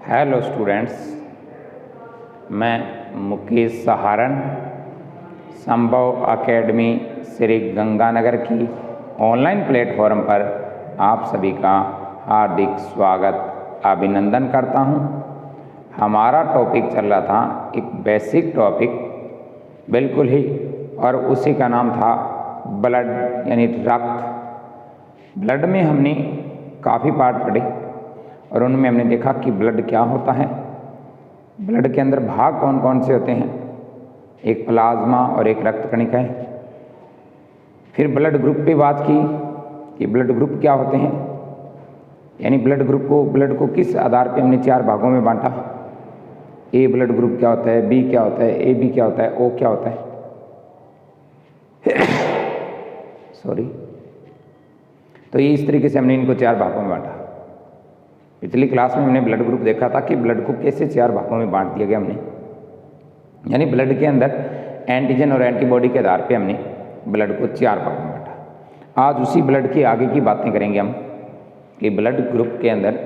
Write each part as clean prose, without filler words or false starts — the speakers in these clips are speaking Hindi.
हेलो स्टूडेंट्स, मैं मुकेश सहारण संभव एकेडमी श्री गंगानगर की ऑनलाइन प्लेटफॉर्म पर आप सभी का हार्दिक स्वागत अभिनंदन करता हूं। हमारा टॉपिक चल रहा था एक बेसिक टॉपिक बिल्कुल ही, और उसी का नाम था ब्लड यानी रक्त। ब्लड में हमने काफ़ी पार्ट पढ़े और उनमें हमने देखा कि ब्लड क्या होता है, ब्लड के अंदर भाग कौन कौन से होते हैं, एक प्लाज्मा और एक रक्त कणिका है। फिर ब्लड ग्रुप पे बात की कि ब्लड ग्रुप क्या होते हैं, यानी ब्लड को किस आधार पे हमने 4 भागों में बांटा। ए ब्लड ग्रुप क्या होता है, बी क्या होता है, ए बी क्या होता है, ओ क्या होता है सॉरी। तो ये इस तरीके से हमने इनको 4 भागों में बांटा। पिछली क्लास में हमने ब्लड ग्रुप देखा था कि ब्लड को कैसे 4 भागों में बांट दिया गया हमने, यानी ब्लड के अंदर एंटीजन और एंटीबॉडी के आधार पे हमने ब्लड को 4 भागों में बांटा। आज उसी ब्लड की आगे की बातें करेंगे हम कि ब्लड ग्रुप के अंदर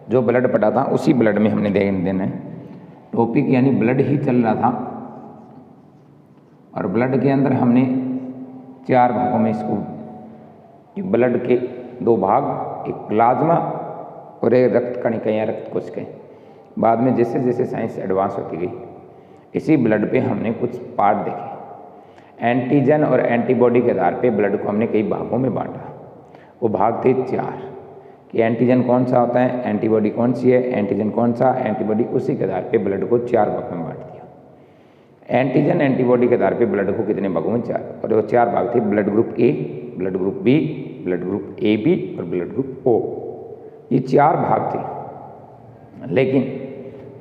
जो ब्लड पड़ा था उसी ब्लड में हमने देना है टॉपिक, यानी ब्लड ही चल रहा था और ब्लड के अंदर हमने 4 भागों में इसको, ब्लड के 2 भाग, एक प्लाज्मा और एक रक्त कणिका या रक्त कोशिकाएं। बाद में जैसे जैसे साइंस एडवांस होती गई, इसी ब्लड पे हमने कुछ पार्ट देखे। एंटीजन और एंटीबॉडी के आधार पे ब्लड को हमने कई भागों में बांटा। वो भाग थे 4 कि एंटीजन कौन सा होता है, एंटीबॉडी कौन सी है, एंटीजन कौन सा, एंटीबॉडी, उसी के आधार पे ब्लड को 4 भागों में बांट दिया। एंटीजन एंटीबॉडी के आधार पे ब्लड को कितने भागों में 4, और वो 4 भाग थे blood group A, blood group B, blood group A B और ब्लड ग्रुप ओ। ये 4 भाग थे। लेकिन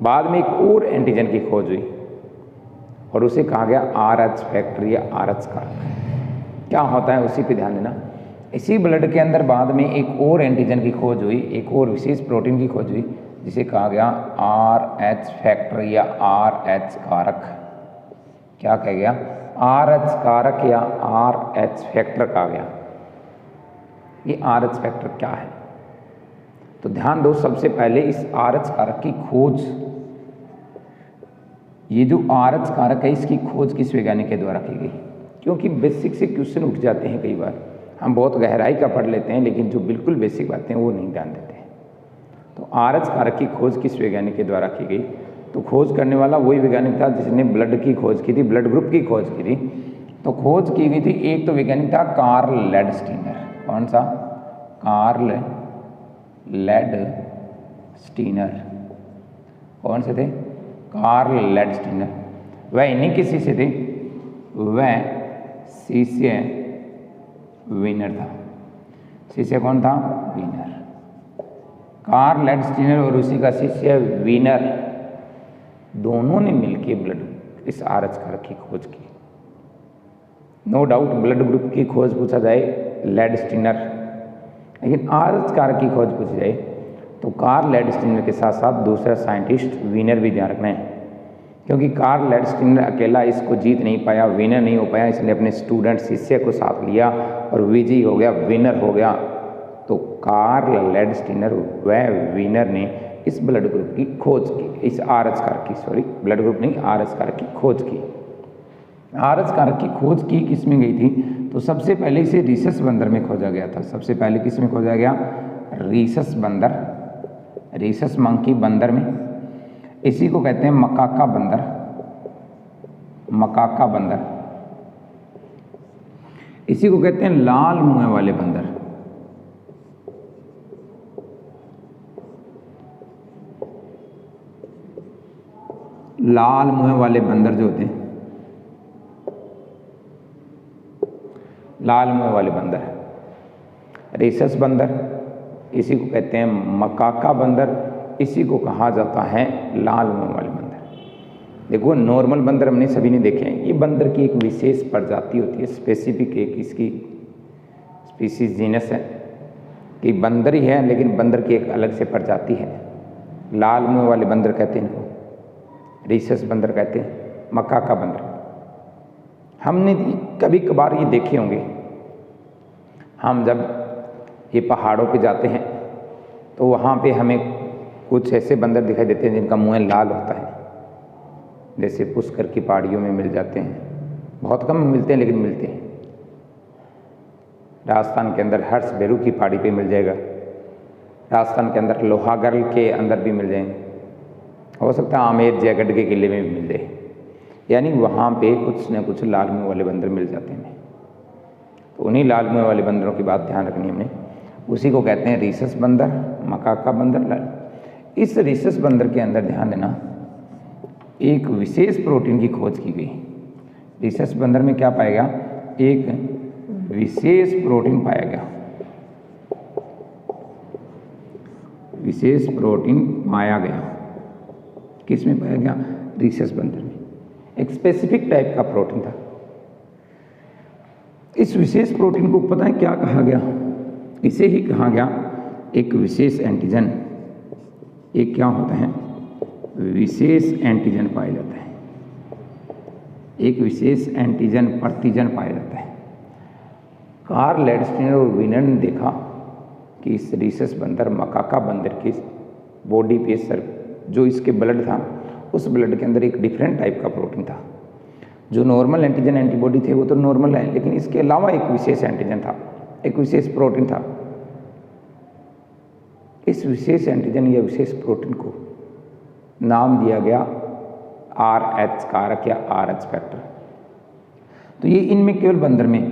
बाद में एक और एंटीजन की खोज हुई और उसे कहा गया RH फैक्टर या RH कारक। क्या होता है उसी पे ध्यान देना। इसी ब्लड के अंदर बाद में एक और एंटीजन की खोज हुई, एक और विशेष प्रोटीन की खोज हुई जिसे कहा गया RH फैक्टर या RH कारक। क्या कहा गया? RH कारक या RH फैक्टर कहा गया। ये RH फैक्टर क्या है तो ध्यान दो। सबसे पहले इस RH कारक की खोज, ये जो RH कारक है इसकी खोज किस वैज्ञानिक के द्वारा की गई? क्योंकि बेसिक से क्वेश्चन उठ जाते हैं, कई बार हम बहुत गहराई का पढ़ लेते हैं लेकिन जो बिल्कुल बेसिक बातें हैं वो नहीं ध्यान देते हैं। तो RH कारक की खोज किस वैज्ञानिक के द्वारा की गई? तो खोज करने वाला वही वैज्ञानिक था जिसने ब्लड की खोज की थी, ब्लड ग्रुप की खोज की थी। तो खोज की गई थी, एक तो वैज्ञानिक था कार्ल लैडस्टीनर। कौन सा? कार्ल लैडस्टीनर। कौन से थे? कार्ल लैडस्टीनर। वह इन्हीं किसी से थे, वह शिष्य वीनर था। शिष्य कौन था? वीनर। कार्ल लैडस्टीनर और उसी का शिष्य वीनर, दोनों ने मिलकर ब्लड इस RH कारक की खोज की। नो डाउट ब्लड ग्रुप की खोज पूछा जाए लैडस्टीनर, लेकिन RH कारक की खोज पूछी जाए तो कार्ल लैडस्टीनर के साथ साथ दूसरा साइंटिस्ट वीनर भी ध्यान रखना है, क्योंकि कार्ल लैडस्टीनर अकेला इसको जीत नहीं पाया, विनर नहीं हो पाया, इसलिए अपने स्टूडेंट शिष्य को साथ लिया और विजयी हो गया, विनर हो गया। तो कार्ल लैडस्टीनर वह विनर ने इस ब्लड ग्रुप की खोज की, इस RH कारक की, सॉरी ब्लड ग्रुप नहीं, RH कारक की खोज की। RH कारक की खोज की किस में गई थी? तो सबसे पहले इसे रीसस बंदर में खोजा गया था। सबसे पहले किस में खोजा गया? रीसस बंदर, रीसस मंकी बंदर में। इसी को कहते हैं मकाका बंदर, मकाका बंदर। इसी को कहते हैं लाल मुंह वाले बंदर। लाल मुंह वाले बंदर जो होते हैं, लाल मुंह वाले बंदर, रीसस बंदर, इसी को कहते हैं मकाका बंदर, इसी को कहा जाता है लाल मुंह वाले बंदर। देखो नॉर्मल बंदर हमने सभी ने देखे हैं, ये बंदर की एक विशेष प्रजाति होती है, स्पेसिफिक एक इसकी स्पीसीज जीनस है कि बंदर ही है लेकिन बंदर की एक अलग से प्रजाति है। लाल मुंह वाले बंदर कहते हैं इनको, रीसस बंदर कहते हैं, मकाका बंदर। हमने कभी कभार ये देखे होंगे, हम जब ये पहाड़ों पे जाते हैं तो वहाँ पे हमें कुछ ऐसे बंदर दिखाई देते हैं जिनका मुंह लाल होता है, जैसे पुष्कर की पहाड़ियों में मिल जाते हैं, बहुत कम मिलते हैं लेकिन मिलते हैं। राजस्थान के अंदर हर्ष भेरू की पहाड़ी पे मिल जाएगा, राजस्थान के अंदर लोहागढ़ के अंदर भी मिल जाएंगे, हो सकता है आमेर जयगढ़ के किले में भी मिल जाए, यानी वहाँ पे कुछ न कुछ लाल मुँह वाले बंदर मिल जाते हैं। तो उन्हीं लाल मुँह वाले बंदरों की बात ध्यान रखनी हमने, उसी को कहते हैं रीसस बंदर, मकाका बंदर। इस रीसस बंदर के अंदर ध्यान देना एक विशेष प्रोटीन की खोज की गई। रीसस बंदर में क्या पाया गया? एक विशेष प्रोटीन पाया गया, विशेष प्रोटीन पाया गया। किस में पाया गया? रीसस बंदर में। एक स्पेसिफिक टाइप का प्रोटीन था। इस विशेष प्रोटीन को पता है क्या कहा गया? इसे ही कहा गया एक विशेष एंटीजन। एक क्या होता है? विशेष एंटीजन पाया जाता है, एक विशेष एंटीजन प्रतिजन पाया जाता है। कार्ल लैंडस्टीनर और वीनर ने देखा कि इस रीसस बंदर, मकाका बंदर की बॉडी पे सर जो इसके ब्लड था, उस ब्लड के अंदर एक डिफरेंट टाइप का प्रोटीन था। जो नॉर्मल एंटीजन एंटीबॉडी थे वो तो नॉर्मल है, लेकिन इसके अलावा एक विशेष एंटीजन था, एक विशेष प्रोटीन था। इस विशेष एंटीजन या विशेष प्रोटीन को नाम दिया गया RH कारक या RH फैक्टर। तो ये इनमें केवल बंदर में,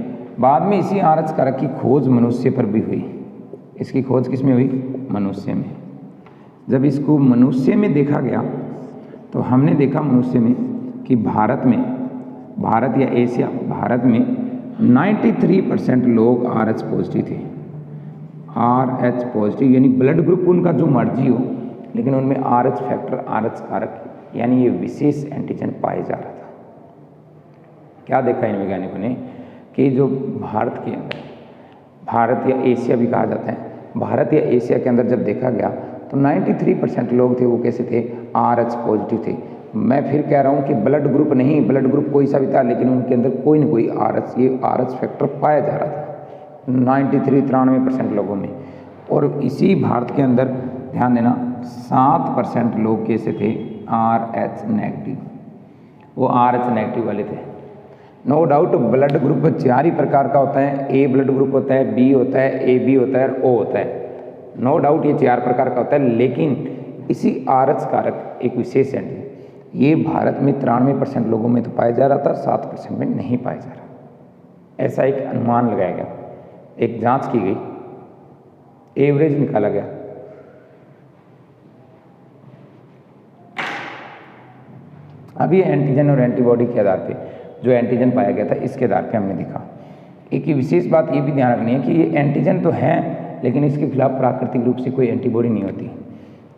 बाद में इसी RH कारक की खोज मनुष्य पर भी हुई। इसकी खोज किस में हुई? मनुष्य में। जब इसको मनुष्य में देखा गया तो हमने देखा मनुष्य में कि भारत या एशिया, भारत में 93% लोग RH पॉजिटिव थे। RH पॉजिटिव यानी ब्लड ग्रुप उनका जो मर्जी हो, लेकिन उनमें RH फैक्टर, RH कारक यानी ये विशेष एंटीजन पाया जा रहा था। क्या देखा इन वैज्ञानिकों ने कि जो भारत के अंदर, भारत या एशिया भी कहा जाता है, भारत या एशिया के अंदर जब देखा गया तो 93% लोग थे वो कैसे थे? RH पॉजिटिव थे। मैं फिर कह रहा हूँ कि ब्लड ग्रुप नहीं, ब्लड ग्रुप कोई सा भी था, लेकिन उनके अंदर कोई न कोई ये RH फैक्टर पाया जा रहा था 93% लोगों में। और इसी भारत के अंदर ध्यान देना 7% लोग कैसे थे? RH नेगेटिव, वो RH नेगेटिव वाले थे। नो डाउट ब्लड ग्रुप 4 ही प्रकार का होता है। A ब्लड ग्रुप होता है, B होता है, AB होता है और O होता है। नो डाउट ये 4 प्रकार का होता है, लेकिन इसी RH कारक एक विशेष एंटीजन ये भारत में 93% लोगों में तो पाया जा रहा था, 7% में नहीं पाया जा रहा। ऐसा एक अनुमान लगाया गया, एक जांच की गई, एवरेज निकाला गया। अब ये एंटीजन और एंटीबॉडी के आधार पे, जो एंटीजन पाया गया था इसके आधार पे हमने देखा। एक विशेष बात ये भी ध्यान रखनी है कि ये एंटीजन तो है, लेकिन इसके खिलाफ प्राकृतिक रूप से कोई एंटीबॉडी नहीं होती।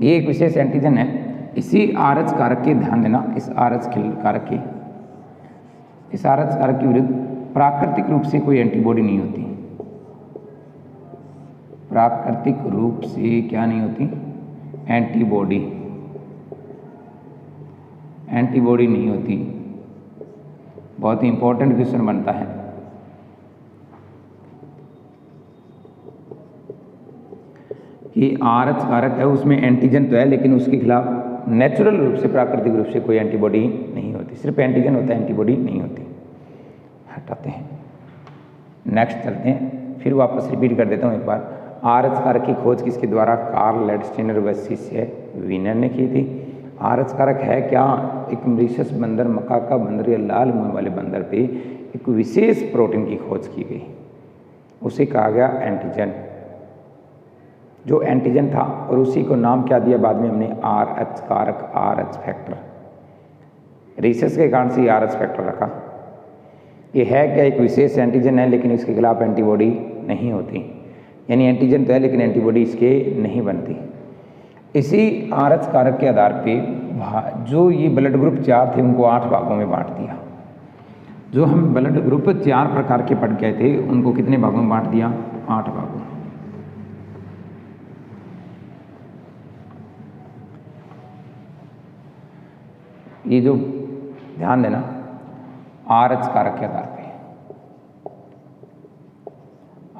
ये एक विशेष एंटीजन है। इसी RH कारक के, ध्यान देना, इस RH कारक के विरुद्ध प्राकृतिक रूप से कोई एंटीबॉडी नहीं होती। प्राकृतिक रूप से क्या नहीं होती? एंटीबॉडी नहीं होती। बहुत ही इंपॉर्टेंट क्वेश्चन बनता है। कि RH कारक है, उसमें एंटीजन तो है, लेकिन उसके खिलाफ नेचुरल रूप से, प्राकृतिक रूप से कोई एंटीबॉडी नहीं होती। सिर्फ एंटीजन होता है, एंटीबॉडी नहीं होती। हटाते हैं, नेक्स्ट चलते हैं। फिर वापस रिपीट कर देता हूँ एक बार। RH कारक की खोज किसके द्वारा? कार्ल लैंडस्टीनर व शिष्य वीनर ने की थी। RH कारक है क्या? एक रीसस बंदर, मकाका बंदर या लाल मुंह वाले बंदर पे एक विशेष प्रोटीन की खोज की गई, उसे कहा गया एंटीजन। जो एंटीजन था, और उसी को नाम क्या दिया बाद में हमने? RH कारक, RH फैक्टर। रीसस के कारण से RH फैक्टर रखा। ये है क्या? एक विशेष एंटीजन है, लेकिन इसके खिलाफ एंटीबॉडी नहीं होती। यानी एंटीजन तो है, लेकिन एंटीबॉडी इसके नहीं बनती। इसी RH कारक के आधार पे जो ये ब्लड ग्रुप 4 थे उनको 8 भागों में बांट दिया। जो हम ब्लड ग्रुप 4 प्रकार के पढ़ गए थे उनको कितने भागों में बांट दिया? 8 भागों। ये जो ध्यान देना RH कारक के आधार पे,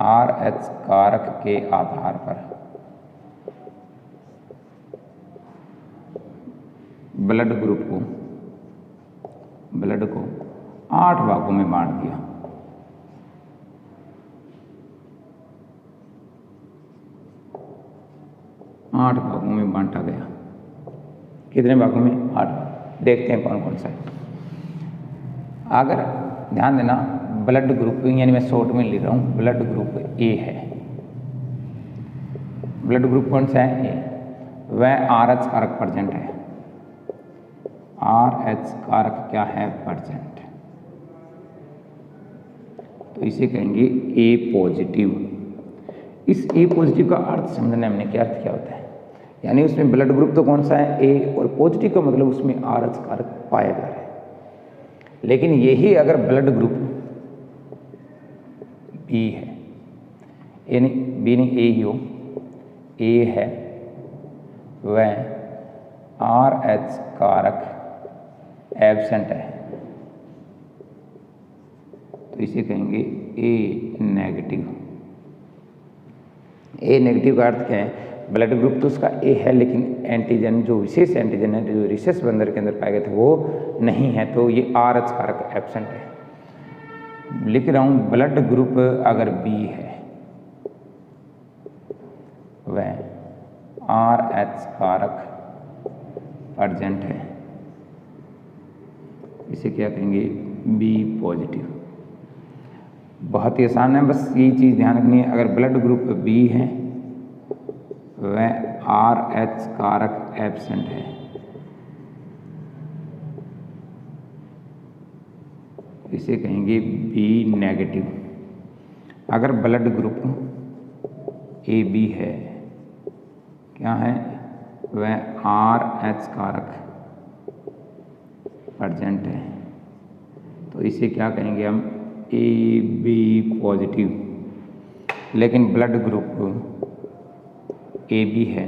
RH कारक के आधार पर ब्लड को 8 भागों में बांट दिया। आठ भागों में बांटा गया। कितने भागों में? 8। देखते हैं कौन कौन सा है। अगर ध्यान देना, ब्लड ग्रुप यानी मैं शॉर्ट में लिख रहा हूँ, ब्लड ग्रुप ए है। ब्लड ग्रुप कौन सा है? ए। वह RH कारक प्रेजेंट है। RH कारक क्या है? प्रेजेंट। तो इसे कहेंगे ए पॉजिटिव। इस ए पॉजिटिव का अर्थ समझना हमने, क्या अर्थ क्या होता है, यानी उसमें ब्लड ग्रुप तो कौन सा है? ए, और पॉजिटिव का मतलब उसमें RH कारक पाया जा रहा है। लेकिन यही अगर ब्लड ग्रुप बी है, यानी बी नहीं, ए ही हो, ए है, वह RH कारक एब्सेंट है, तो इसे कहेंगे ए नेगेटिव। ए नेगेटिव का अर्थ क्या है? ब्लड ग्रुप तो उसका ए है, लेकिन एंटीजन, जो विशेष एंटीजन है जो रिसेस बंदर के अंदर पाए गए थे, वो नहीं है, तो ये RH कारक एब्सेंट है। लिख रहा हूँ, ब्लड ग्रुप अगर बी है, वह RH कारक प्रेजेंट है, इसे क्या कहेंगे? B positive. बहुत ही आसान है, बस ये चीज़ ध्यान रखनी है। अगर ब्लड ग्रुप बी है, वह RH कारक एब्सेंट है, इसे कहेंगे बी नेगेटिव। अगर ब्लड ग्रुप ए बी है, क्या है? वह RH कारक प्रेजेंट है, तो इसे क्या कहेंगे हम? A B positive. लेकिन ब्लड ग्रुप ए बी है,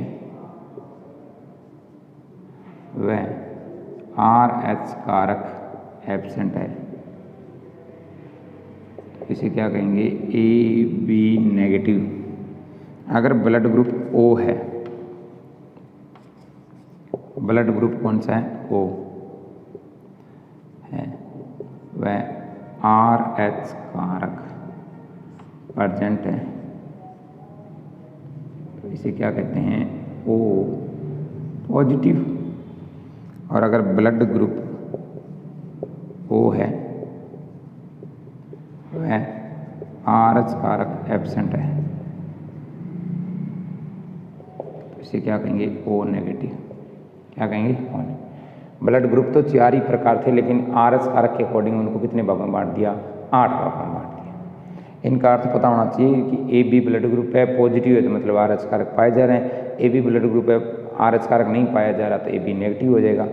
वह RH कारक एब्सेंट है, इसे क्या कहेंगे? A B negative. अगर ब्लड ग्रुप ओ है, ब्लड ग्रुप कौन सा है? ओ है, वह RH कारक प्रेजेंट है, तो इसे क्या कहते हैं? O positive. और अगर ब्लड ग्रुप ओ है, वह RH कारक एब्सेंट है, तो इसे क्या कहेंगे? O negative. क्या कहेंगे? O negative. ब्लड ग्रुप तो 4 ही प्रकार थे, लेकिन RH कारक के अकॉर्डिंग उनको कितने भागों में बांट दिया? 8 भागों में बांट दिया। इनका अर्थ पता होना चाहिए कि ए बी ब्लड ग्रुप है, पॉजिटिव है तो मतलब RH कारक पाए जा रहे हैं। ए बी ब्लड ग्रुप है, RH कारक नहीं पाया जा रहा, तो ए बी नेगेटिव हो जाएगा।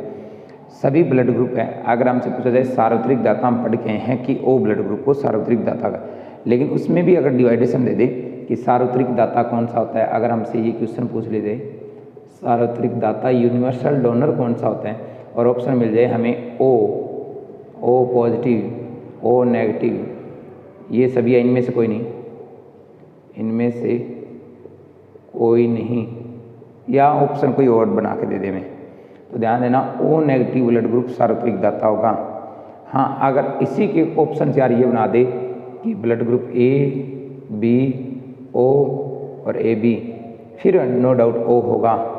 सभी ब्लड ग्रुप है। अगर हमसे पूछा जाए सार्वत्रिक दाता, हम पढ़ के हैं कि ओ ब्लड ग्रुप को सार्वत्रिक दाता का, लेकिन उसमें भी अगर डिवाइडेशन दे दे कि सार्वत्रिक दाता कौन सा होता है, अगर हमसे ये क्वेश्चन पूछ लेते सार्वत्रिक दाता यूनिवर्सल डोनर कौन सा होता है, और ऑप्शन मिल जाए हमें ओ पॉजिटिव, ओ नेगेटिव, ये सभी है, इनमें से कोई नहीं, इनमें से कोई नहीं, या ऑप्शन कोई और बना के दे दे में, तो ध्यान देना ओ नेगेटिव ब्लड ग्रुप सार्वत्रिक दाता होगा। हाँ, अगर इसी के ऑप्शन 4 ये बना दे कि blood group A B O और ए बी, फिर नो डाउट ओ होगा।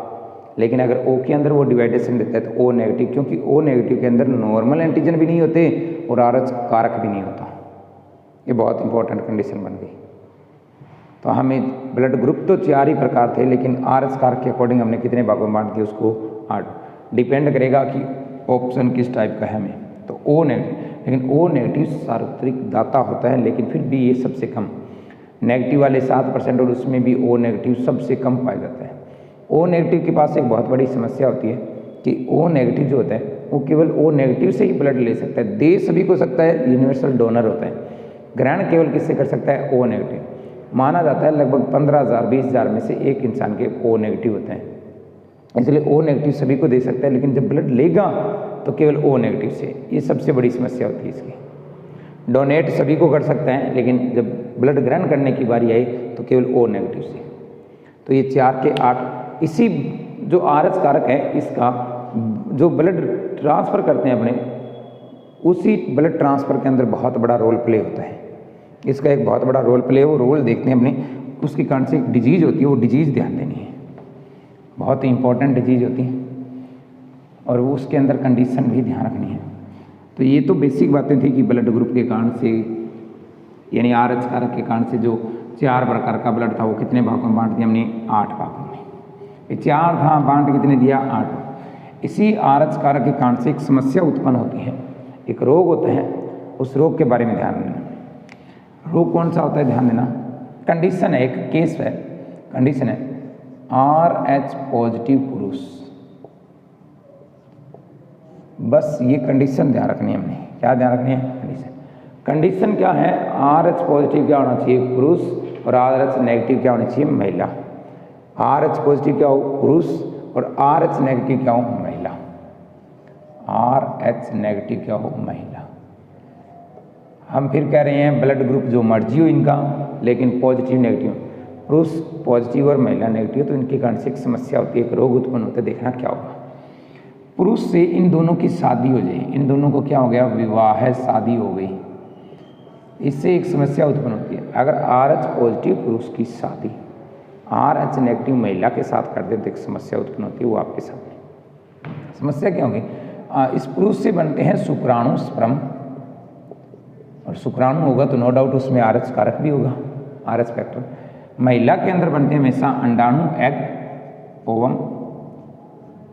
लेकिन अगर ओ के अंदर वो डिवाइडेशन देता है तो ओ नेगेटिव, क्योंकि ओ नेगेटिव के अंदर नॉर्मल एंटीजन भी नहीं होते और RH कारक भी नहीं होता। ये बहुत इंपॉर्टेंट कंडीशन बन गई। तो हमें ब्लड ग्रुप तो 4 ही प्रकार थे, लेकिन RH कारक के अकॉर्डिंग हमने कितने भागों में बांट दिए उसको? 8। डिपेंड करेगा कि ऑप्शन किस टाइप का है हमें। तो ओ नेगेटिव, लेकिन ओ नेगेटिव सार्वत्रिक दाता होता है, लेकिन फिर भी ये सबसे कम, नेगेटिव वाले 7% और उसमें भी ओ नेगेटिव सबसे कम पाया जाता है। ओ नेगेटिव के पास एक बहुत बड़ी समस्या होती है कि ओ नेगेटिव जो होता है वो केवल ओ नेगेटिव से ही ब्लड ले सकता है, दे सभी को सकता है, यूनिवर्सल डोनर होता है। ग्रहण केवल किससे कर सकता है? O negative. माना जाता है लगभग 15,000 20,000 में से एक इंसान के ओ नेगेटिव होते हैं, इसलिए ओ नेगेटिव सभी को दे सकता है, लेकिन जब ब्लड लेगा तो केवल ओ नेगेटिव से। ये सबसे बड़ी समस्या होती है इसकी। डोनेट सभी को कर सकते हैं, लेकिन जब ब्लड ग्रहण करने की बारी आई तो केवल ओ नेगेटिव से। तो ये 4 के 8, इसी जो RH कारक है इसका जो ब्लड ट्रांसफ़र करते हैं अपने, उसी ब्लड ट्रांसफ़र के अंदर बहुत बड़ा रोल प्ले होता है। इसका एक बहुत बड़ा रोल प्ले है, वो रोल देखते हैं अपने, उसके कारण से एक डिजीज़ होती है, वो डिजीज़ ध्यान देनी है, बहुत ही इंपॉर्टेंट डिजीज़ होती है, और वो उसके अंदर कंडीशन भी ध्यान रखनी है। तो ये तो बेसिक बातें थी कि ब्लड ग्रुप के कारण से, यानी RH कारक के कारण से जो 4 प्रकार का ब्लड था वो कितने भागों में बांट दिया हमने, 8 भागों में। ये 4 था, बांट कितने दिया, 8। इसी RH कारक के कारण से एक समस्या उत्पन्न होती है, एक रोग होता है, उस रोग के बारे में ध्यान देना। रोग कौन सा होता है, ध्यान देना। कंडीशन है, एक केस है, कंडीशन है RH पॉजिटिव पुरुष, बस ये कंडीशन ध्यान रखनी है हमने। क्या ध्यान रखनी है, कंडीशन। कंडीशन क्या है, RH पॉजिटिव क्या होना चाहिए, पुरुष, और RH नेगेटिव क्या होनी चाहिए, महिला। RH पॉजिटिव क्या हो, पुरुष, और RH नेगेटिव क्या हो, महिला। RH नेगेटिव क्या हो, महिला। हम फिर कह रहे हैं ब्लड ग्रुप जो मर्जी हो इनका, लेकिन पॉजिटिव नेगेटिव, पुरुष पॉजिटिव और महिला नेगेटिव, तो इनके कारण से एक समस्या होती है, एक रोग उत्पन्न होता है। देखना क्या होगा, पुरुष से इन दोनों की शादी हो जाए, इन दोनों को क्या हो गया, विवाह, शादी हो गई, इससे एक समस्या उत्पन्न होती है। अगर RH पॉजिटिव पुरुष की शादी RH नेगेटिव महिला के साथ कर दे तो एक समस्या उत्पन्न होती है, वो आपके सामने। समस्या क्या होगी, इस पुरुष से बनते हैं शुक्राणु, स्पर्म, और शुक्राणु होगा तो नो डाउट उसमें RH कारक भी होगा, RH फैक्टर। महिला के अंदर बनते हैं हमेशा अंडाणु, एग, ओवम,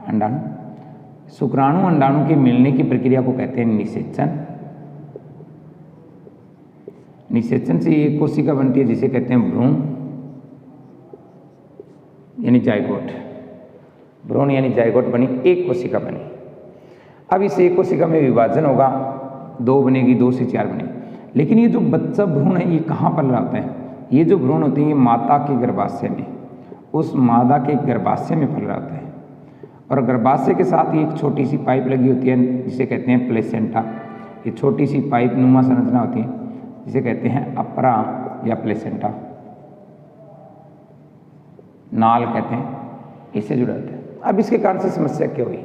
अंडाणु। शुक्राणु अंडाणु के मिलने की प्रक्रिया को कहते हैं निषेचन। निषेचन से एक कोशिका बनती है जिसे कहते हैं भ्रूण, यानी जायगोट। भ्रूण यानी जायगोट बनी, एक कोशिका बनी। अब इस एक कोशिका में विभाजन होगा, 2 बनेगी, 2 से 4 बनेगी। लेकिन ये जो बच्चा भ्रूण है ये कहाँ पल रहा होता है, ये जो भ्रूण होते हैं ये माता के गर्भाशय में, उस मादा के गर्भाशय में पल रहा होता है, और गर्भाशय के साथ ही एक छोटी सी पाइप लगी होती है जिसे कहते हैं प्लेसेंटा। ये छोटी सी पाइप नुमा संरचना होती है जिसे कहते हैं अपरा या प्लेसेंटा, नाल कहते हैं, इससे जुड़ा होता है। अब इसके कारण से समस्या क्या हुई,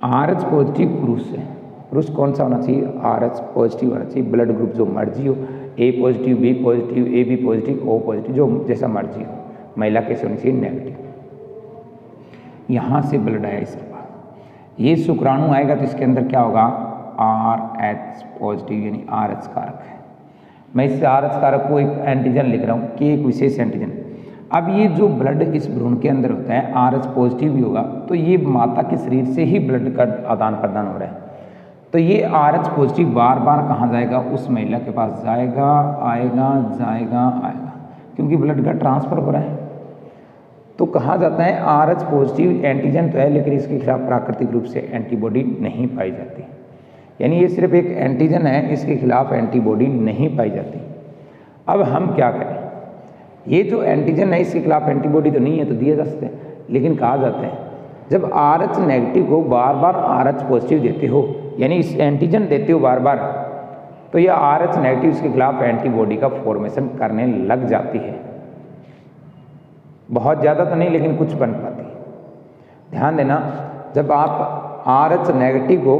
RH पॉजिटिव पुरुष है, पुरुष कौन सा होना चाहिए, RH पॉजिटिव होना चाहिए, ब्लड ग्रुप जो मर्जी हो, A positive, B positive, AB positive, O positive, जो जैसा मर्जी हो। महिला कैसे होनी चाहिए, नेगेटिव। यहाँ से ब्लड आया, इसके बाद ये शुक्राणु आएगा तो इसके अंदर क्या होगा, RH पॉजिटिव यानी RH कारक है। मैं इस RH कारक को एक एंटीजन लिख रहा हूँ कि एक विशेष एंटीजन। अब ये जो ब्लड इस भ्रूण के अंदर होता है RH पॉजिटिव भी होगा, तो ये माता के शरीर से ही ब्लड का आदान प्रदान हो रहा है, तो ये RH पॉजिटिव बार बार कहाँ जाएगा, उस महिला के पास जाएगा, आएगा, जाएगा, आएगा, क्योंकि ब्लड का ट्रांसफर हो रहा है। तो कहा जाता है RH पॉजिटिव एंटीजन तो है, लेकिन इसके खिलाफ प्राकृतिक रूप से एंटीबॉडी नहीं पाई जाती, यानी ये सिर्फ एक एंटीजन है, इसके खिलाफ एंटीबॉडी नहीं पाई जाती। अब हम क्या करें, ये जो एंटीजन है इसके खिलाफ एंटीबॉडी तो नहीं है, तो दिए जा सकते हैं, लेकिन कहा जाता है जब RH नेगेटिव को बार बार RH पॉजिटिव देते हो, यानी इस एंटीजन देते हो बार बार, तो यह RH नेगेटिव इसके खिलाफ एंटीबॉडी का फॉर्मेशन करने लग जाती है। बहुत ज़्यादा तो नहीं, लेकिन कुछ बन पाती है। ध्यान देना, जब आप RH नेगेटिव को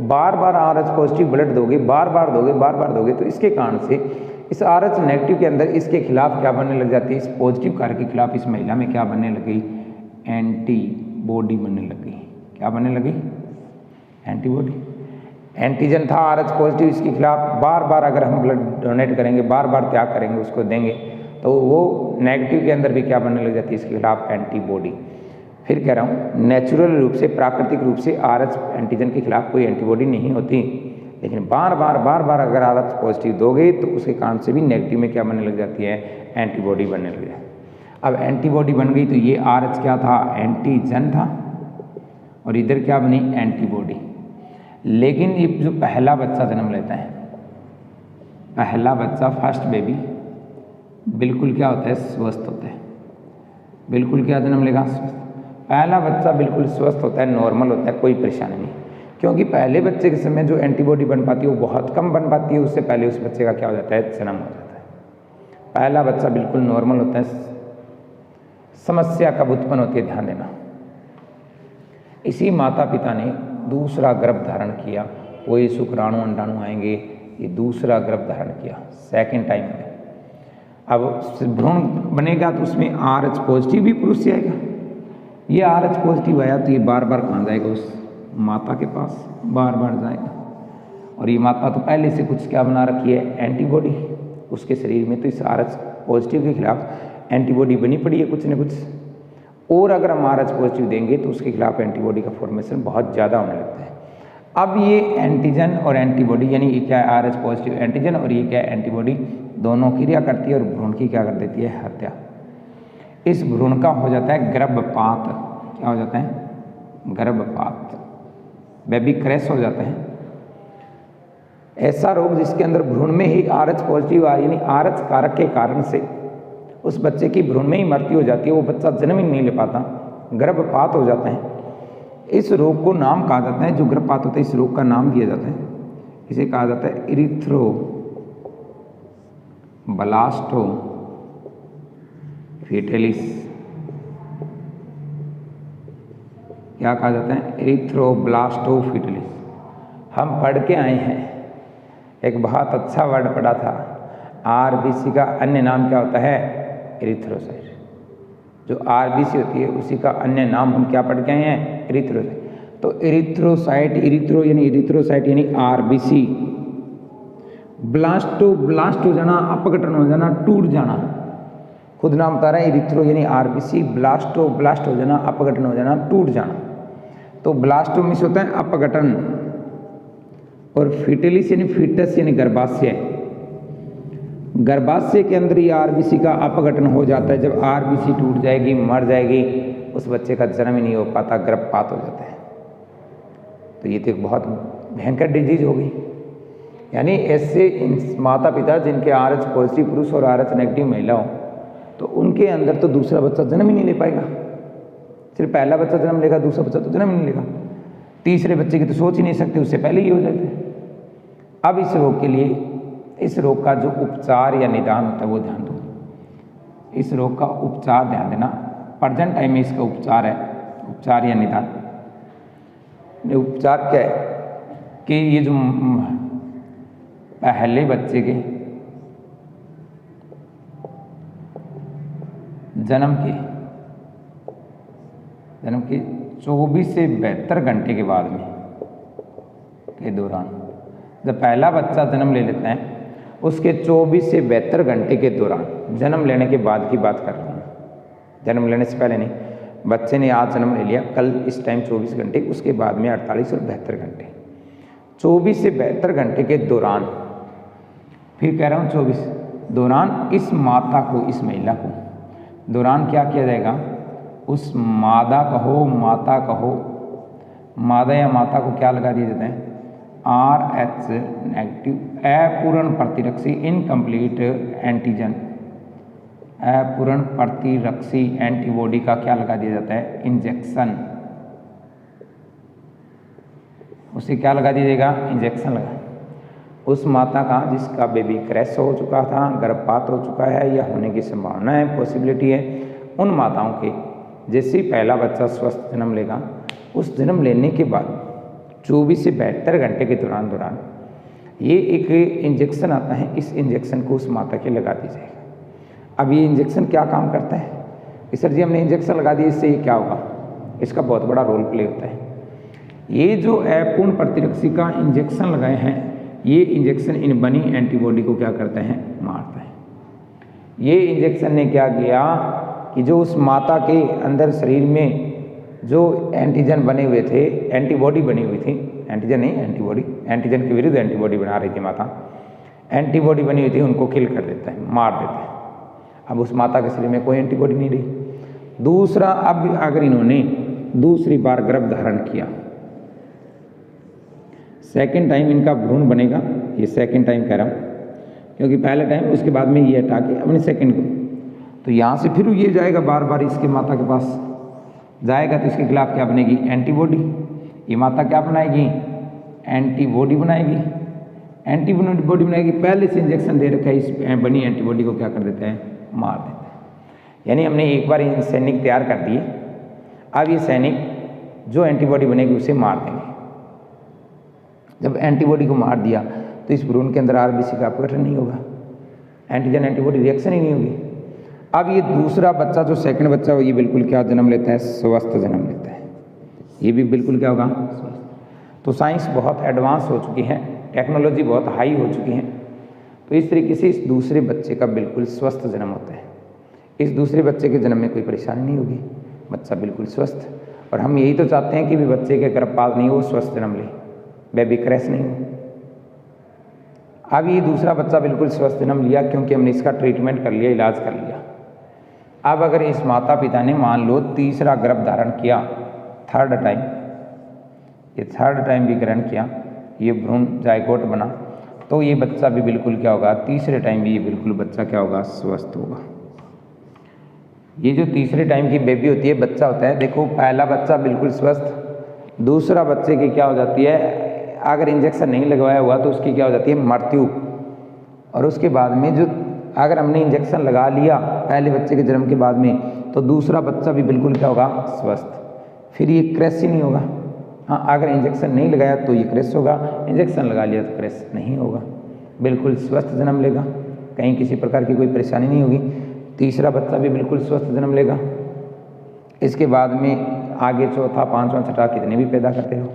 बार बार RH पॉजिटिव ब्लड दोगे, बार बार दोगे, तो इसके कारण से इस RH नेगेटिव के अंदर इसके खिलाफ क्या बनने लग जाती है, इस पॉजिटिव कारक के खिलाफ इस महिला में क्या बनने लगी, एंटीबॉडी बनने लगी। क्या बनने लगी, एंटीबॉडी। एंटीजन था RH पॉजिटिव, इसके खिलाफ बार बार अगर हम ब्लड डोनेट करेंगे, बार बार त्याग करेंगे, उसको देंगे, तो वो नेगेटिव के अंदर भी क्या बनने लग जाती है, इसके खिलाफ एंटीबॉडी। फिर कह रहा हूँ नेचुरल रूप से, प्राकृतिक रूप से RH एंटीजन के खिलाफ कोई एंटीबॉडी नहीं होती, लेकिन बार बार अगर RH पॉजिटिव दोगे तो उसके कारण से भी नेगेटिव में क्या बनने लग जाती है, एंटीबॉडी बनने लग जाती है। अब एंटीबॉडी बन गई तो ये RH क्या था, एंटीजन था, और इधर क्या बनी, एंटीबॉडी। लेकिन ये जो पहला बच्चा जन्म लेता है, पहला बच्चा, फर्स्ट बेबी, बिल्कुल क्या होता है, स्वस्थ होता है। बिल्कुल क्या जन्म लेगा, स्वस्थ। पहला बच्चा बिल्कुल स्वस्थ होता है, नॉर्मल होता है, कोई परेशानी नहीं, क्योंकि पहले बच्चे के समय जो एंटीबॉडी बन पाती है वो बहुत कम बन पाती है, उससे पहले उस बच्चे का क्या हो जाता है, जन्म हो जाता है। पहला बच्चा बिल्कुल नॉर्मल होता है। समस्या कब उत्पन्न होती है, ध्यान देना, इसी माता पिता ने दूसरा गर्भ धारण किया, कोई शुक्राणु अंडाणु आएंगे, ये दूसरा गर्भ धारण किया सेकंड टाइम में। अब भ्रूण बनेगा तो उसमें RH पॉजिटिव भी पुरुष से आएगा। ये RH पॉजिटिव आया तो ये बार बार कहाँ जाएगा, उस माता के पास बार बार जाएगा। और ये माता तो पहले से कुछ क्या बना रखी है, एंटीबॉडी उसके शरीर में, तो इस RH पॉजिटिव के खिलाफ एंटीबॉडी बनी पड़ी है कुछ न कुछ। और अगर हम RH पॉजिटिव देंगे तो उसके खिलाफ एंटीबॉडी का फॉर्मेशन बहुत ज़्यादा होने लगता है। अब ये एंटीजन और एंटीबॉडी, यानी ये क्या है, RH पॉजिटिव एंटीजन और ये क्या है, एंटीबॉडी, दोनों क्रिया करती है और भ्रूण की क्या कर देती है, हत्या। इस भ्रूण का हो जाता है गर्भपात। क्या हो जाता है, गर्भपात, बेबी क्रैश हो जाता है। ऐसा रोग जिसके अंदर भ्रूण में ही RH पॉजिटिव आ, यानी RH कारक के कारण से उस बच्चे की भ्रूण में ही मृत्यु हो जाती है, वो बच्चा जन्म ही नहीं ले पाता, गर्भपात हो जाता है। इस रोग को नाम कहा जाता है, जो गर्भपात होता है इस रोग का नाम दिया जाता है, इसे कहा जाता है इरिथ्रोब्लास्टोफिटिलिस। क्या कहा जाता है, इरिथ्रोब्लास्टोफिटिलिस। हम पढ़ के आए हैं, एक बहुत अच्छा वर्ड पढ़ा था, RBC का अन्य नाम क्या होता है, इरिथ्रोसाइट। जो RBC होती है उसी का अन्य नाम हम क्या पढ़ के आए हैं, इरिथ्रोसाइट। तो इरिथ्रोसाइट, इरिथ्रो यानी इरिथ्रोसाइट यानी RBC, ब्लास्ट हो जाना, अपघटन हो जाना, टूट जाना, खुद नाम बता रहा है, इरिथ्रो यानी RBC, ब्लास्ट हो जाना, अपघटन हो जाना, टूट जाना। तो ब्लास्टो मिस होता है अपघटन, और फिटिलिस यानी फीटस यानी गर्भाशय। गर्भाशय के अंदर ही RBC का अपघटन हो जाता है। जब RBC टूट जाएगी, मर जाएगी, उस बच्चे का जन्म ही नहीं हो पाता, गर्भपात हो जाता है। तो ये तो एक बहुत भयंकर डिजीज हो गई। यानी ऐसे माता पिता जिनके RH पॉजिटिव पुरुष और RH नेगेटिव महिला हो, तो उनके अंदर तो दूसरा बच्चा जन्म ही नहीं ले पाएगा। सिर्फ पहला बच्चा जन्म लेगा, दूसरा बच्चा तो जन्म ही नहीं लेगा, तीसरे बच्चे की तो सोच ही नहीं सकते, उससे पहले ही हो जाते हैं। अब इस रोग के लिए, इस रोग का जो उपचार या निदान होता है वो ध्यान दो। इस रोग का उपचार ध्यान देना, प्रेजेंट टाइम में इसका उपचार है, उपचार या निदान। उपचार क्या है कि ये जो पहले बच्चे के जन्म के 24 से 72 घंटे के बाद में के दौरान, जब पहला बच्चा जन्म ले लेता है उसके 24 से 72 घंटे के दौरान, जन्म लेने के बाद की बात कर रहा हूँ, जन्म लेने से पहले नहीं, बच्चे ने आज जन्म ले लिया, कल इस टाइम 24 घंटे, उसके बाद में 48 और 72 घंटे, 24 से 72 घंटे के दौरान, फिर कह रहा हूँ 24 दौरान, इस माता को, इस महिला को दौरान क्या किया जाएगा, उस मादा कहो, माता कहो, मादा या माता को क्या लगा दिया जाता है, RH नेगेटिव अपूर्ण प्रतिरक्षी इनकम्प्लीट एंटीजन, अपूर्ण प्रतिरक्षी एंटीबॉडी का क्या लगा दिया जाता है, इंजेक्शन। उसे क्या लगा दीजिएगा, इंजेक्शन लगा। उस माता का जिसका बेबी क्रैश हो चुका था, गर्भपात हो चुका है या होने की संभावना है, पॉसिबिलिटी है, उन माताओं के जैसे ही पहला बच्चा स्वस्थ जन्म लेगा, उस जन्म लेने के बाद 24 से 72 घंटे के दौरान ये एक इंजेक्शन आता है, इस इंजेक्शन को उस माता के लगा दीजिएगा। अब ये इंजेक्शन क्या काम करता है कि सर जी हमने इंजेक्शन लगा दिया, इससे ये क्या होगा, इसका बहुत बड़ा रोल प्ले होता है। ये जो अपूर्ण प्रतिरक्षी का इंजेक्शन लगाए हैं, ये इंजेक्शन इन बनी एंटीबॉडी को क्या करते हैं, मारता है। ये इंजेक्शन ने क्या किया कि जो उस माता के अंदर शरीर में जो एंटीजन बने हुए थे, एंटीबॉडी बनी हुई थी, एंटीजन नहीं एंटीबॉडी, एंटीजन के विरुद्ध एंटीबॉडी बना रही थी माता, एंटीबॉडी बनी हुई थी, उनको किल कर देता है, मार देता है। अब उस माता के शरीर में कोई एंटीबॉडी नहीं रही। दूसरा, अब अगर इन्होंने दूसरी बार गर्भ धारण किया, सेकेंड टाइम इनका भ्रूण बनेगा, ये सेकेंड टाइम कह रहा हूँ क्योंकि पहले टाइम उसके बाद में ये हटा के अपने सेकेंड को, तो यहाँ से फिर ये जाएगा बार बार इसके माता के पास जाएगा, तो इसके खिलाफ क्या बनेगी, एंटीबॉडी। ये माता क्या बनाएगी, एंटीबॉडी बनाएगी, एंटीबॉडी बनाएगी। पहले से इंजेक्शन दे रखा है, इस बनी एंटीबॉडी को क्या कर देता है, मार देता है। यानी हमने एक बार सैनिक तैयार कर दिए, अब ये सैनिक जो एंटीबॉडी बनेगी उसे मार देंगे। जब एंटीबॉडी को मार दिया तो इस भ्रूण के अंदर आरबीसी का अपघटन नहीं होगा, एंटीजन एंटीबॉडी रिएक्शन ही नहीं होगी। अब ये दूसरा बच्चा जो सेकंड बच्चा ये बिल्कुल क्या जन्म लेता है, स्वस्थ जन्म लेता है। ये भी बिल्कुल क्या होगा, स्वस्थ। तो साइंस बहुत एडवांस हो चुकी है, टेक्नोलॉजी बहुत हाई हो चुकी है, तो इस तरीके से इस दूसरे बच्चे का बिल्कुल स्वस्थ जन्म होता है। इस दूसरे बच्चे के जन्म में कोई परेशानी नहीं होगी, बच्चा बिल्कुल स्वस्थ। और हम यही तो चाहते हैं कि भी बच्चे के गर्भपात नहीं हो, स्वस्थ जन्म ले, बेबी क्रैश नहीं हो। अब ये दूसरा बच्चा बिल्कुल स्वस्थ जन्म लिया क्योंकि हमने इसका ट्रीटमेंट कर लिया, इलाज कर लिया। अब अगर इस माता पिता ने मान लो तीसरा गर्भ धारण किया, थर्ड टाइम, ये थर्ड टाइम भी ग्रहण किया, ये भ्रूण जायगोट बना, तो ये बच्चा भी बिल्कुल क्या होगा, तीसरे टाइम भी ये बिल्कुल बच्चा क्या होगा, स्वस्थ होगा। ये जो तीसरे टाइम की बेबी होती है, बच्चा होता है, देखो पहला बच्चा बिल्कुल स्वस्थ, दूसरा बच्चे की क्या हो जाती है, अगर इंजेक्शन नहीं लगवाया हुआ तो उसकी क्या हो जाती है, मृत्यु। और उसके बाद में जो अगर हमने इंजेक्शन लगा लिया पहले बच्चे के जन्म के बाद में, तो दूसरा बच्चा भी बिल्कुल क्या होगा, स्वस्थ। फिर ये क्रैश ही नहीं होगा। हाँ, अगर इंजेक्शन नहीं लगाया तो ये क्रैश होगा, इंजेक्शन लगा लिया तो क्रैश नहीं होगा, बिल्कुल स्वस्थ जन्म लेगा, कहीं किसी प्रकार की कोई परेशानी नहीं होगी। तीसरा बच्चा भी बिल्कुल स्वस्थ जन्म लेगा। इसके बाद में आगे चौथा, पाँचवा, छठा कितने भी पैदा करते हो,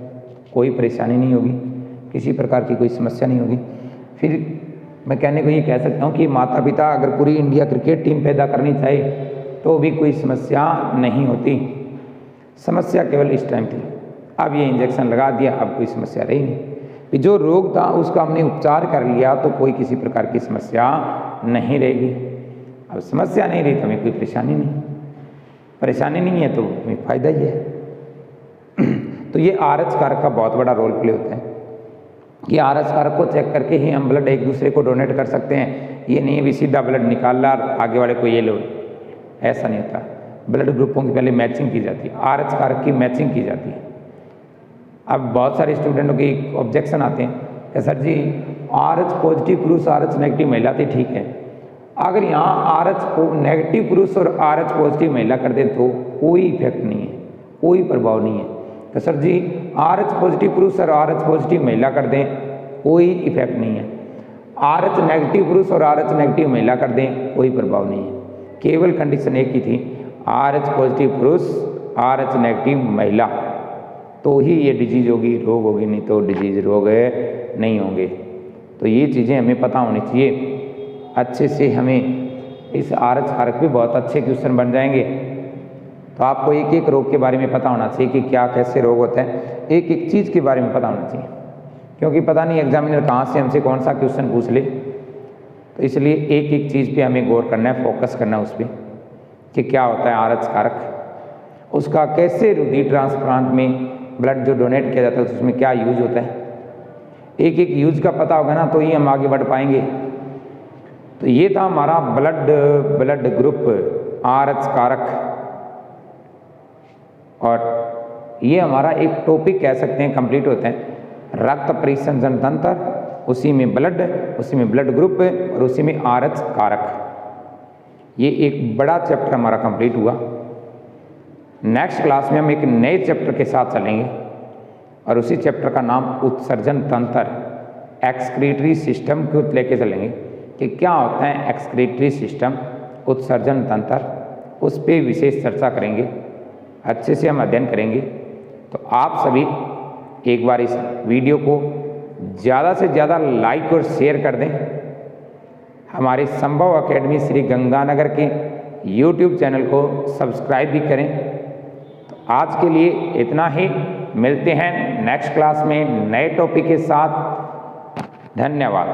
कोई परेशानी नहीं होगी, किसी प्रकार की कोई समस्या नहीं होगी। फिर मैं कहने को ये कह सकता हूँ कि माता पिता अगर पूरी इंडिया क्रिकेट टीम पैदा करनी चाहे तो भी कोई समस्या नहीं होती। समस्या केवल इस टाइम थी, अब ये इंजेक्शन लगा दिया, अब कोई समस्या रही नहीं। जो रोग था उसका हमने उपचार कर लिया तो कोई किसी प्रकार की समस्या नहीं रहेगी। अब समस्या नहीं रही तो हमें कोई परेशानी नहीं, परेशानी नहीं है तो हमें फायदा ही है। तो ये आरएच कारक का बहुत बड़ा रोल प्ले होता है कि आरएच कारक को चेक करके ही हम ब्लड एक दूसरे को डोनेट कर सकते हैं। ये नहीं भी सीधा ब्लड निकालना और आगे वाले को ये लो, ऐसा नहीं होता। ब्लड ग्रुपों की पहले मैचिंग की जाती है, आरएच कारक की मैचिंग की जाती है। अब बहुत सारे स्टूडेंटों की ऑब्जेक्शन आते हैं कि सर जी आरएच पॉजिटिव पुरुष आरएच नेगेटिव महिला थी, ठीक है, अगर यहाँ आरएच नेगेटिव पुरुष और आरएच पॉजिटिव महिला कर दें तो कोई इफेक्ट नहीं है, कोई प्रभाव नहीं है। तो सर जी आरएच पॉजिटिव पुरुष और आरएच पॉजिटिव महिला कर दें, कोई इफेक्ट नहीं है। आरएच नेगेटिव पुरुष और आरएच नेगेटिव महिला कर दें, कोई प्रभाव नहीं है। केवल कंडीशन एक ही थी, आरएच पॉजिटिव पुरुष आरएच नेगेटिव महिला, तो ही ये डिजीज होगी, रोग होगी, नहीं तो डिजीज रोग नहीं होंगे। तो ये चीज़ें हमें पता होनी चाहिए। अच्छे से हमें इस आरएच कारक पे बहुत अच्छे क्वेश्चन बन जाएंगे। तो आपको एक एक रोग के बारे में पता होना चाहिए कि क्या कैसे रोग होता है, एक एक चीज़ के बारे में पता होना चाहिए, क्योंकि पता नहीं एग्जामिनर कहाँ से हमसे कौन सा क्वेश्चन पूछ ले। तो इसलिए एक एक चीज़ पे हमें गौर करना है, फोकस करना है उस पर कि क्या होता है आरएच कारक, उसका कैसे रुधिर ट्रांसप्लांट में ब्लड जो डोनेट किया जाता है उसमें क्या यूज होता है। एक एक यूज का पता होगा ना तो ही हम आगे बढ़ पाएंगे। तो ये था हमारा ब्लड ग्रुप आरएच कारक, और ये हमारा एक टॉपिक कह सकते हैं कंप्लीट होता है। रक्त परिसंचरण तंत्र, उसी में ब्लड ग्रुप और उसी में आरएच कारक, ये एक बड़ा चैप्टर हमारा कंप्लीट हुआ। नेक्स्ट क्लास में हम एक नए चैप्टर के साथ चलेंगे और उसी चैप्टर का नाम उत्सर्जन तंत्र, एक्सक्रीटरी सिस्टम को लेके चलेंगे कि क्या होता है एक्सक्रीटरी सिस्टम, उत्सर्जन तंत्र, उस पर विशेष चर्चा करेंगे, अच्छे से हम अध्ययन करेंगे। तो आप सभी एक बार इस वीडियो को ज़्यादा से ज़्यादा लाइक और शेयर कर दें। हमारे संभव अकेडमी श्री गंगानगर के यूट्यूब चैनल को सब्सक्राइब भी करें। तो आज के लिए इतना ही, मिलते हैं नेक्स्ट क्लास में नए टॉपिक के साथ। धन्यवाद।